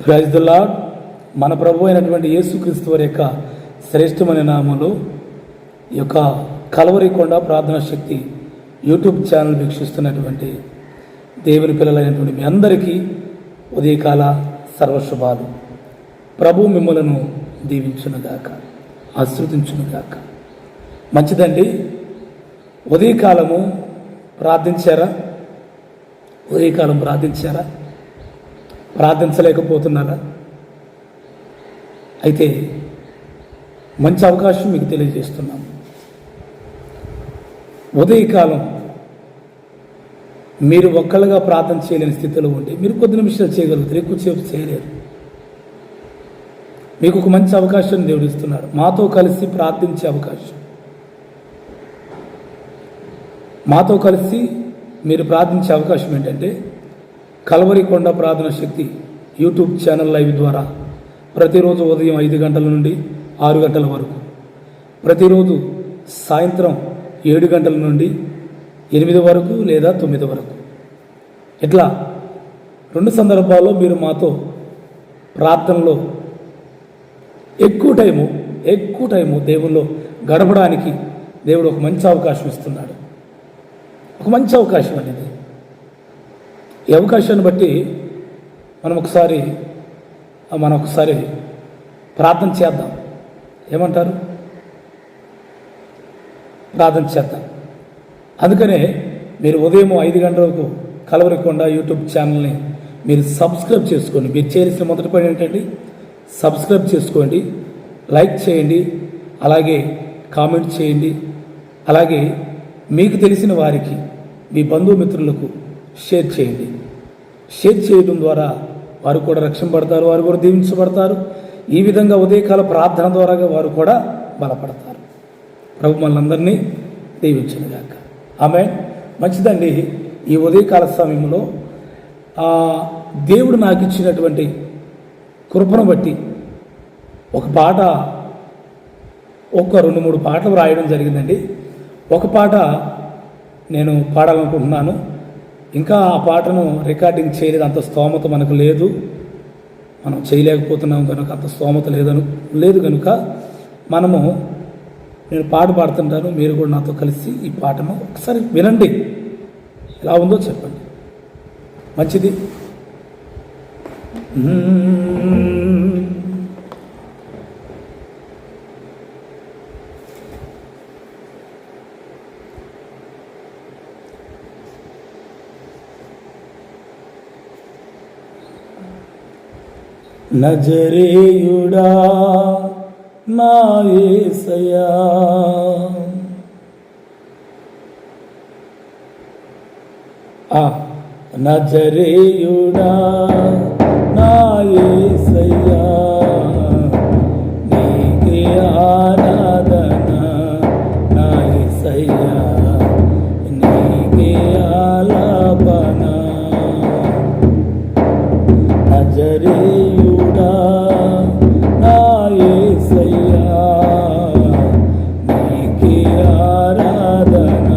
Praise the lord. మన ప్రభు అయినటువంటి యేసుక్రీస్తు వారి యొక్క శ్రేష్టమైన నామములో ఈ యొక్క కలవరి కొండ ప్రార్థనా శక్తి యూట్యూబ్ ఛానల్ వీక్షిస్తున్నటువంటి దేవుని పిల్లలైనటువంటి మీ అందరికీ ఉదయకాల సర్వశుభాలు. ప్రభు మిమ్మలను దీవించునుగాక, ఆశీర్వదించునుగాక. మంచిదండి. ఉదయకాలము ప్రార్థించారా? ఉదయకాలం ప్రార్థించారా? ప్రార్థించలేకపోతున్నారా? అయితే మంచి అవకాశం మీకు తెలియజేస్తున్నాము. ఉదయకాలం మీరు ఒక్కళ్ళుగా ప్రార్థన చేయలేని స్థితిలో ఉంటే మీరు కొద్ది నిమిషాలు చేయగలుగుతారు, ఎక్కువసేపు చేయలేరు. మీకు ఒక మంచి అవకాశం దేవుడు ఇస్తున్నాడు, మాతో కలిసి ప్రార్థించే అవకాశం. మాతో కలిసి మీరు ప్రార్థించే అవకాశం ఏంటంటే కలవరి కొండ ప్రార్థన శక్తి యూట్యూబ్ ఛానల్ లైవ్ ద్వారా ప్రతిరోజు ఉదయం 5 గంటల నుండి 6 గంటల వరకు, ప్రతిరోజు సాయంత్రం 7 గంటల నుండి 8 వరకు లేదా 9 వరకు, ఇట్లా 2 సందర్భాల్లో మీరు మాతో ప్రార్థనలో ఎక్కువ టైము దేవుల్లో గడపడానికి దేవుడు ఒక మంచి అవకాశం ఇస్తున్నాడు. ఒక మంచి అవకాశం అనేది. ఈ అవకాశాన్ని బట్టి మనం ఒకసారి ప్రార్థన చేద్దాం. ఏమంటారు? ప్రార్థన చేద్దాం. అందుకనే మీరు ఉదయం 5 గంటలకు కలవరి కొండ యూట్యూబ్ ఛానల్ని మీరు సబ్స్క్రైబ్ చేసుకోండి. మీరు చేయాల్సిన మొదటి పని ఏంటండి? సబ్స్క్రైబ్ చేసుకోండి, లైక్ చేయండి, అలాగే కామెంట్ చేయండి, అలాగే మీకు తెలిసిన వారికి, మీ బంధుమిత్రులకు షేర్ చేయండి. షేర్ చేయడం ద్వారా వారు కూడా రక్షింపబడతారు, వారు కూడా దీవించబడతారు. ఈ విధంగా ఉదయకాల ప్రార్థన ద్వారా వారు కూడా బలపడతారు. ప్రభు మనందరినీ దీవించునుగాక. ఆమేన్. మంచిదండి. ఈ ఉదయకాల సమయంలో దేవుడు నాకు ఇచ్చినటువంటి కృపను బట్టి ఒక పాట, ఒక 2-3 పాటలు రాయడం జరిగిందండి. ఒక పాట నేను పాడాలనుకుంటున్నాను. ఇంకా ఆ పాటను రికార్డింగ్ చేయలేదు, అంత స్తోమత మనకు లేదు, మనం చేయలేకపోతున్నాం కనుక, అంత స్తోమత లేదు కనుక నేను పాట పాడుతుంటాను. మీరు కూడా నాతో కలిసి ఈ పాటను ఒకసారి వినండి, ఎలా ఉందో చెప్పండి. మంచిది. నజరేయుడా నా యేసయ్యా, నజరేయుడా నా యేసయ్యా, నీకే ఆరాధన నా యేసయ్యా, నీకే ఆలాపన. నజరేయుడా నా యేసయ్యా, నీకే ఆరాధన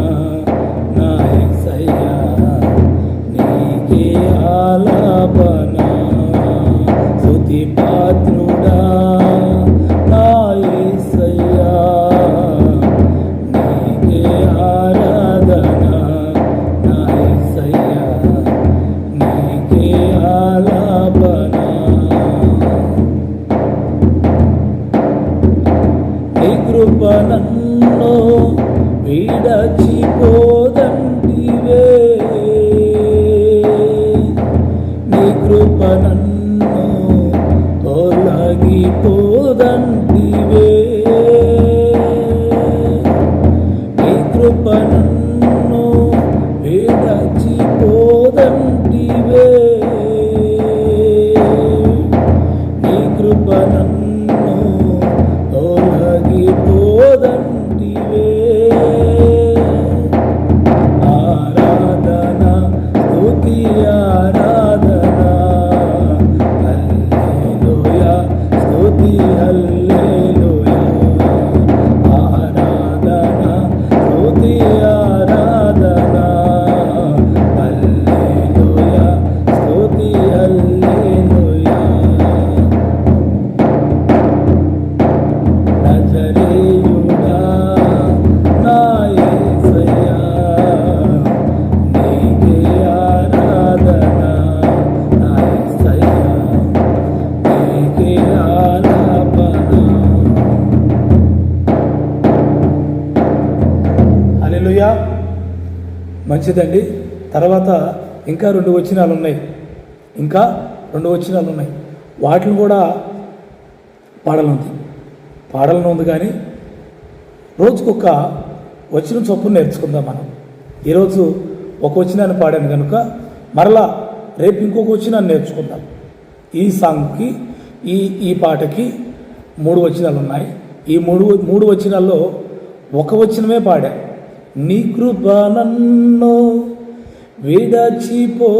నా యేసయ్యా, నీకే ఆలాపన. స్తుతి పాత్రుడా నా యేసయ్యా, నీకే ఆరాధన నా యేసయ్యా, నీకే ఆలాపన. నీ కృప నన్ను విడచిపోదంటివే, నీ కృప నన్ను తొలగిపోదంటివే, నీ కృప నన్ను విడచిపోదంటివే, నీ కృప నన్ను తొలగిపోదంటివే. ఆరాధన స్తుతి ఆరాధన, హల్లెలూయా స్తుతి హల్లెలూయా, ఆరాధన స్తుతి హల్లెలూయా. మంచిదండి. తర్వాత ఇంకా 2 వచనాలు ఉన్నాయి. వాటిని కూడా పాడాలని ఉంది కానీ రోజుకొక వచనం చొప్పున నేర్చుకుందాం మనం. ఈరోజు ఒక వచనాన్ని పాడాను కనుక మరలా రేపు ఇంకొక వచనాన్ని నేర్చుకుందాం. ఈ సాంగ్కి ఈ పాటకి 3 వచనాలు ఉన్నాయి. ఈ మూడు వచనాల్లో ఒక వచనమే పాడా. నీ కృప నన్ను విడచిపోదంటివే,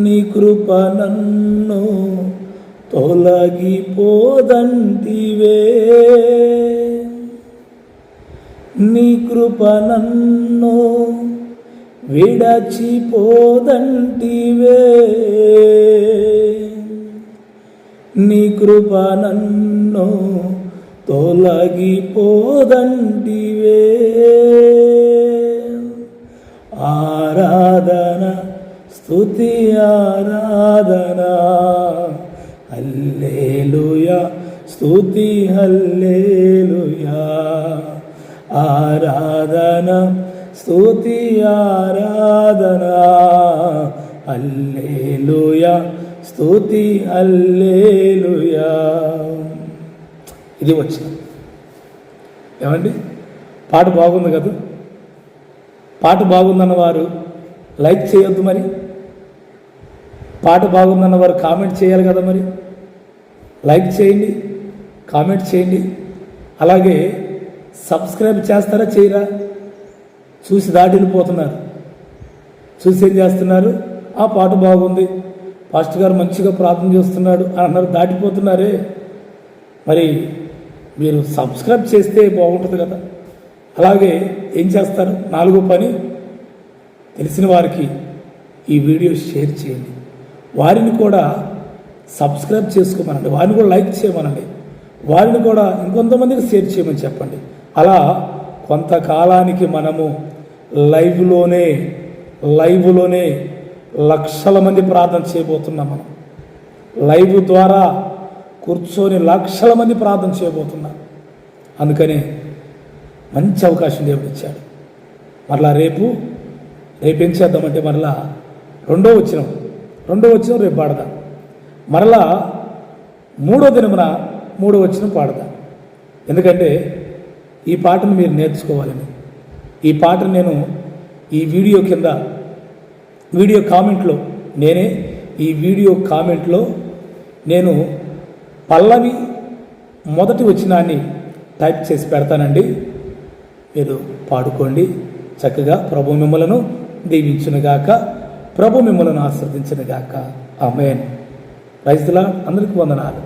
నీ కృప నన్ను తొలగిపోదంటివే, నీ కృప నన్ను విడచిపోదంటివే, నీ కృప నన్ను తొలగిపోదంటివే. ఆరాధన స్తుతి ఆరాధన హల్లెలూయా స్తుతి హల్లెలూయా. ఆరాధన స్తుతి ఆరాధన హల్లెలూయా స్తుతి హల్లెలూయా. ఇది వచ్చిన ఏమండి, పాట బాగుంది కదా. పాట బాగుందన్న వారు లైక్ చేయొద్దు, మరి పాట బాగుందన్న వారు కామెంట్ చేయాలి కదా. మరి లైక్ చేయండి, కామెంట్ చేయండి. అలాగే సబ్స్క్రైబ్ చేస్తారా చేయరా? చూసి దాటిపోతున్నారు. చూసి ఏం చేస్తున్నారు? ఆ పాట బాగుంది, పాస్టర్ గారు మంచిగా ప్రార్థన చేస్తున్నాడు అని అన్నారు, దాటిపోతున్నారే. మరి మీరు సబ్స్క్రైబ్ చేస్తే బాగుంటుంది కదా. అలాగే ఏం చేస్తారు? 4వ పని, తెలిసిన వారికి ఈ వీడియో షేర్ చేయండి. వారిని కూడా సబ్స్క్రైబ్ చేసుకోమనండి, వారిని కూడా లైక్ చేయమనండి, వారిని కూడా ఇంకొంతమందికి షేర్ చేయమని చెప్పండి. అలా కొంతకాలానికి మనము లైవ్లోనే లక్షల మంది ప్రార్థన చేయబోతున్నాం. మనం లైవ్ ద్వారా కూర్చొని లక్షల మంది ప్రార్థన చేయబోతున్నాం. అందుకనే మంచి అవకాశం దేవుడు ఇచ్చాడు. మరలా రేపు ఏం చేద్దామంటే మరలా రెండో వచనం రేపు పాడదాం. మరలా 3వ దినమున 3వ వచనం పాడదాం. ఎందుకంటే ఈ పాటను మీరు నేర్చుకోవాలని. ఈ పాటను నేను ఈ వీడియో కింద వీడియో కామెంట్లో నేను పల్లవి మొదటి వచనాన్ని టైప్ చేసి పెడతానండి. మీరు పాడుకోండి చక్కగా. ప్రభు మిమ్మలను దీవించునుగాక, ప్రభు మిమ్మలను ఆశీర్వదించునుగాక. ఆమేన్. Praise the lord. అందరికీ వందనాలు.